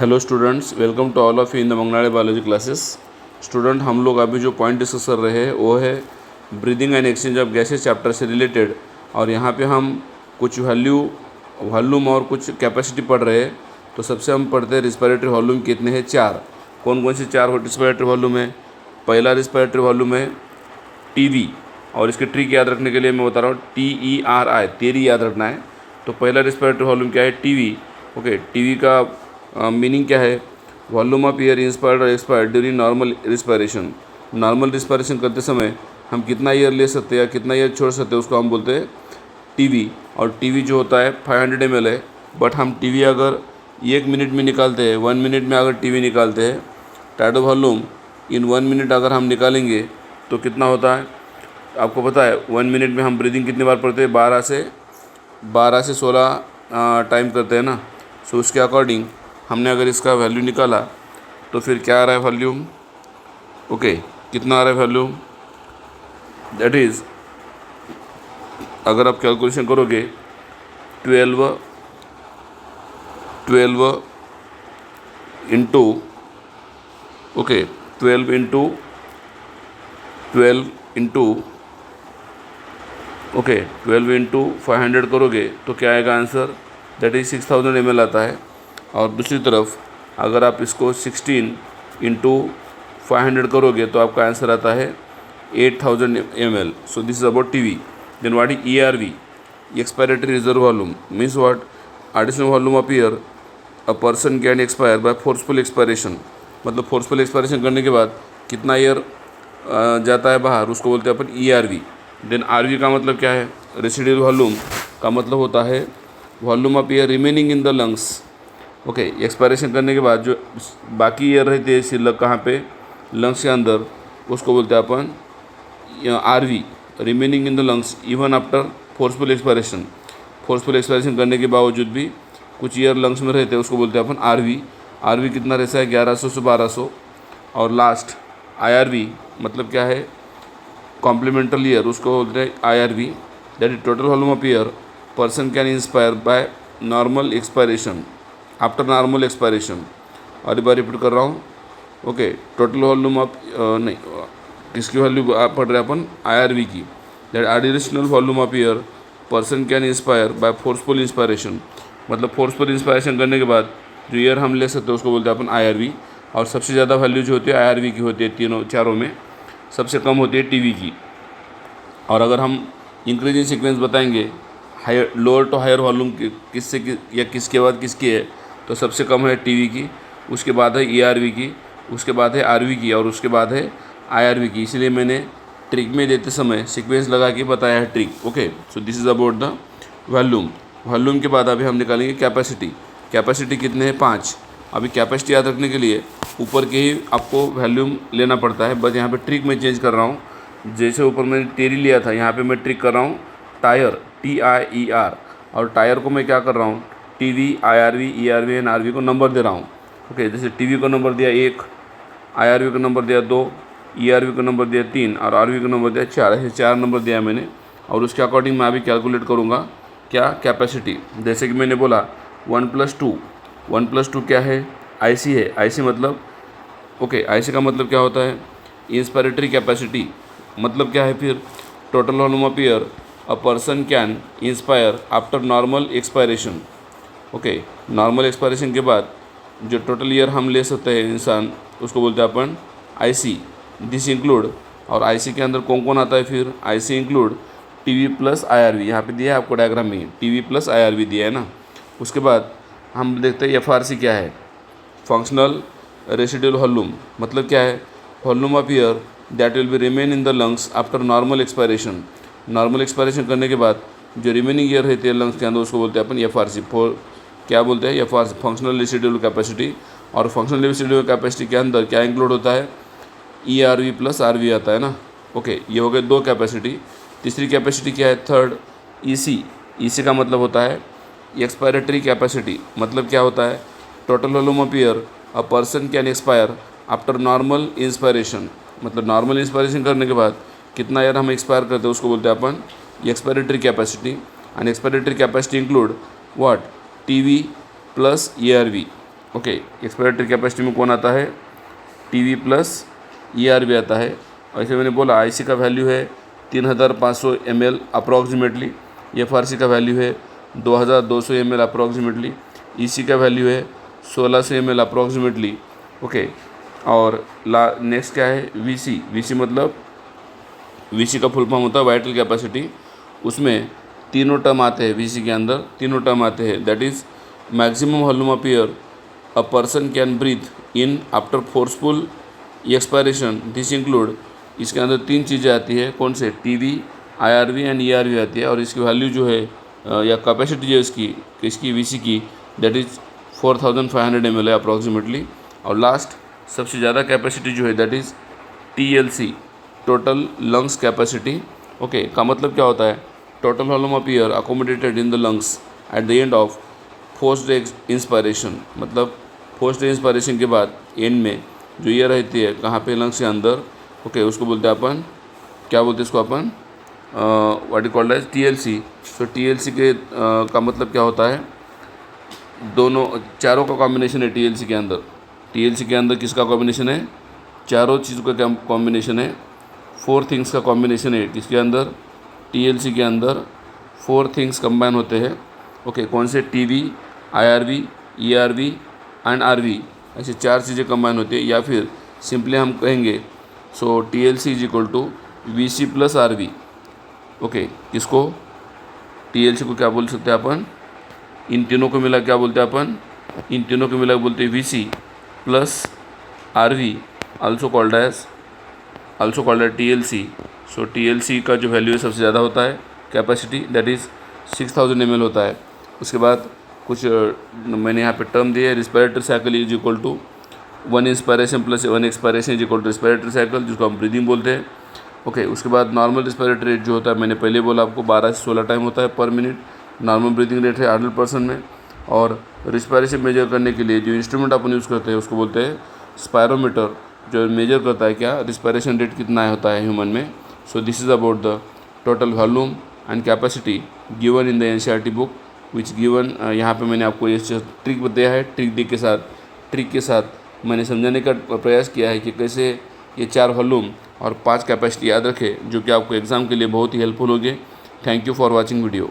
Hello students, welcome to all of you in the मंगनाड़े biology classes. Student, हम लोग अभी जो पॉइंट डिस्कस कर रहे हैं वो है breathing and exchange of gases chapter से रिलेटेड। और यहाँ पे हम कुछ वॉल्यूम और कुछ कैपेसिटी पढ़ रहे हैं। तो सबसे हम पढ़ते हैं रिस्पिरेटरी वॉल्यूम कितने हैं, 4। कौन कौन से 4 रिस्पिरेटरी वॉल्यूम है? पहला रिस्पिरेटरी वॉल्यूम है टीवी, और इसके ट्रिक याद रखने के लिए मैं बता रहा हूँ, TERI, तेरी याद रखना है। तो पहला रिस्पिरेटरी वॉल्यूम क्या है? टीवी। ओके, टीवी का मीनिंग क्या है? वॉल्यूम ऑफ एयर इंस्पायर्ड और expired during normal respiration. Normal respiration करते समय हम कितना एयर ले सकते हैं या कितना एयर छोड़ सकते हैं, उसको हम बोलते हैं टीवी। और टीवी जो होता है 500 ml है, बट हम टीवी अगर 1 मिनट में निकालते हैं, 1 मिनट में अगर टीवी निकालते हैं, टाइडल वॉल्यूम इन 1 मिनट अगर हम निकालेंगे तो कितना होता है आपको पता है? 1 मिनट में हम ब्रीदिंग कितनी बार पढ़ते हैं? 12 से 16 टाइम करते हैं ना। सो उसके अकॉर्डिंग हमने अगर इसका वैल्यू निकाला तो फिर क्या आ रहा है वॉल्यूम? ओके, कितना आ रहा है वॉल्यूम? दैट इज़, अगर आप कैलकुलेशन करोगे 12 इंटू 12 इंटू 12 इंटू 500 करोगे तो क्या आएगा आंसर? दैट इज़ 6000 ml आता है। और दूसरी तरफ अगर आप इसको 16 इंटू 500 करोगे तो आपका आंसर आता है 8000 ml। So this is about TV. Then what is ERV? Expiratory reserve volume means what? Additional volume of air a person can expire by forceful expiration. मतलब फोर्सफुल एक्सपायरेशन करने के बाद कितना एयर जाता है बाहर, उसको बोलते हैं अपन ERV। देन RV का मतलब क्या है? रेसिडुअल वॉल्यूम का मतलब होता है volume of air remaining in the lungs. Okay, expiration करने के बाद जो बाकी एयर रहती है सिर्फ कहाँ पे? लंग्स के अंदर, उसको बोलते हैं अपन RV, remaining in the lungs even after forceful expiration. Forceful expiration करने के बावजूद भी कुछ एयर लंग्स में रहते हैं, उसको बोलते हैं अपन RV। RV कितना रहता है? 1100 से 1200। और लास्ट IRV मतलब क्या है? कॉम्प्लीमेंटल ईयर, उसको बोलते हैं IRV। That is total volume of air person can inspire by normal expiration, after normal expiration. और एक बार रिपीट कर रहा हूँ। ओके, टोटल वॉल्यूम ऑफ नहीं, किसकी वैल्यू पढ़ रहे हैं अपन? IRV की। That additional volume of air person can inspire by forceful inspiration. मतलब फोर्सफुल इंस्पायरेशन करने के बाद जो एयर हम ले सकते हैं उसको बोलते हैं अपन IRV। और सबसे ज़्यादा वैल्यू जो होती है IRV की होती है, चारों में सबसे कम होती है टीवी की। और अगर हम इंक्रीजिंग सीक्वेंस बताएंगे higher lower to higher volume या किसके बाद किसकी है, तो सबसे कम है टीवी की, उसके बाद है ERV की, उसके बाद है RV की, और उसके बाद है IRV की। इसलिए मैंने ट्रिक में देते समय सीक्वेंस लगा के बताया है trick. Okay, so this is about the volume. Volume के बाद अभी हम निकालेंगे कैपेसिटी। कैपेसिटी कितने हैं? 5। अभी कैपेसिटी याद रखने के लिए ऊपर के ही आपको वॉल्यूम लेना पड़ता है, बस यहाँ पे ट्रिक में चेंज कर रहा हूँ। जैसे ऊपर मैंने टेरी लिया था, यहाँ पे मैं ट्रिक कर रहा हूँ टायर, TIER। और टायर को मैं क्या कर रहा हूँ? TV, IRV, ERV and RV को नंबर दे रहा हूँ। ओके, जैसे TV को नंबर दिया 1, IRV को नंबर दिया 2, ERV को नंबर दिया 3 और RV को नंबर दिया 4। ऐसे 4 नंबर दिया मैंने। और उसके अकॉर्डिंग मैं अभी कैलकुलेट करूँगा क्या? कैपेसिटी। जैसे कि मैंने बोला 1+2 क्या है? IC है। IC मतलब ओके, IC का मतलब क्या होता है? Inspiratory capacity. मतलब क्या है फिर? Total volume of air a person can inspire after normal expiration. Okay, normal expiration के बाद जो टोटल ईयर हम ले सकते हैं इंसान, उसको बोलते हैं अपन IC। दिस इंक्लूड, और IC के अंदर कौन कौन आता है फिर? IC include TV plus IRV। यहाँ पे दिया है आपको डायग्राम में, TV प्लस IRV दिया है ना। उसके बाद हम देखते हैं FRC क्या है? फंक्शनल रेसिडुअल वॉल्यूम मतलब क्या है? Volume of air that will be remain in the lungs after normal expiration. Normal expiration करने के बाद जो रिमेनिंग एयर रहती है लंग्स के अंदर, उसको बोलते हैं अपन FRC। क्या बोलते हैं? FRC, functional residual capacity. और फंक्शनल रेसिडुअल कैपेसिटी के अंदर क्या इंक्लूड होता है? ERV प्लस RV आता है ना। ओके, ये हो गए 2 कैपेसिटी। तीसरी कैपेसिटी क्या है? Third, EC। EC का मतलब होता है एक्सपायरेटरी कैपेसिटी। मतलब क्या होता है? Total volume of air a person can expire after normal inspiration. मतलब नॉर्मल इंस्पायरेशन करने के बाद कितना एयर हम एक्सपायर करते हैं, उसको बोलते हैं अपन expiratory capacity. And expiratory capacity include what? TV plus ERV। Okay, expiratory capacity में कौन आता है, टीवी प्लस ईआरवी आता है। ऐसे मैंने बोला आईसी का वैल्यू है 3500 ml अप्रॉक्सीमेटली, एफआरसी का वैल्यू है 2200 ml अप्रॉक्सीमेटली, ईसी का वैल्यू है 1600 ml अप्रॉक्सीमेटली। ओके, और नेक्स्ट क्या है, वीसी। वीसी मतलब वीसी का फुल फॉर्म होता है वाइटल कैपेसिटी। उसमें तीनों टर्म आते हैं, वीसी के अंदर तीनों टर्म आते हैं, that is maximum volume of air a person can breathe in after forceful expiration, this include. इसके अंदर तीन चीज़ें आती है, कौन से, टीवी, आईआरवी एंड ईआरवी आती है। और इसकी वैल्यू जो है या कैपेसिटी जो है इसकी वीसी की, दैट इज़ 4500 ml है अप्रॉक्सीमेटली। और लास्ट सबसे ज़्यादा कैपेसिटी जो है that is TLC, total lungs capacity. Okay, का मतलब क्या होता है, total volume of air accommodated in the lungs at the end of forced inspiration. मतलब फोर्स्ड इंस्पायरेशन के बाद एंड में जो एयर रहती है कहाँ पे, लंग्स के अंदर। ओके, उसको बोलते हैं अपन, क्या बोलते हैं इसको अपन, what is called as TLC. So TLC के का मतलब क्या होता है, दोनों चारों का कॉम्बिनेशन है टीएलसी के अंदर। टीएलसी के अंदर किसका कॉम्बिनेशन है, चारों चीज़ों का कॉम्बिनेशन है, 4 थिंग्स का कॉम्बिनेशन है। किसके अंदर, टीएलसी के अंदर 4 थिंग्स कंबाइन होते हैं। ओके, कौन से, TV, IRV, ERV and RV, ऐसे 4 चीज़ें कंबाइन होती है। या फिर सिंपली हम कहेंगे so TLC is equal to VC plus RV. Okay, किसको, टीएलसी को क्या बोल सकते हैं अपन, इन तीनों को मिला क्या बोलते हैं अपन, इन तीनों को मिला बोलते हैं VC plus RV, also called as TLC. So TLC का जो वैल्यू है सबसे ज़्यादा होता है कैपेसिटी, दैट इज़ 6000 ml होता है। उसके बाद कुछ मैंने यहाँ पे टर्म दिए, respiratory cycle is equal to 1 inspiration plus 1 expiration is equal to respiratory cycle, जिसको हम ब्रीदिंग बोलते हैं। ओके, उसके बाद नॉर्मल रिस्पिरेटरी रेट जो होता है, मैंने पहले बोला आपको 12 से 16 टाइम होता है पर मिनट। नॉर्मल ब्रीदिंग रेट है 100% में। और रिस्पायरेशन मेजर करने के लिए जो इंस्ट्रूमेंट अपन यूज़ करते हैं उसको बोलते हैं स्पायरोमीटर, जो मेजर करता है क्या, रिस्पायरेशन रेट कितना होता है ह्यूमन में। So this is about the total volume and capacity given in the NCERT book which given. यहाँ पे मैंने आपको ये ट्रिक बताया है, ट्रिक के साथ मैंने समझाने का प्रयास किया है कि कैसे ये 4 वॉल्यूम और 5 कैपेसिटी याद रखें, जो कि आपको एग्ज़ाम के लिए बहुत ही हेल्पफुल होगी। Thank you for watching video.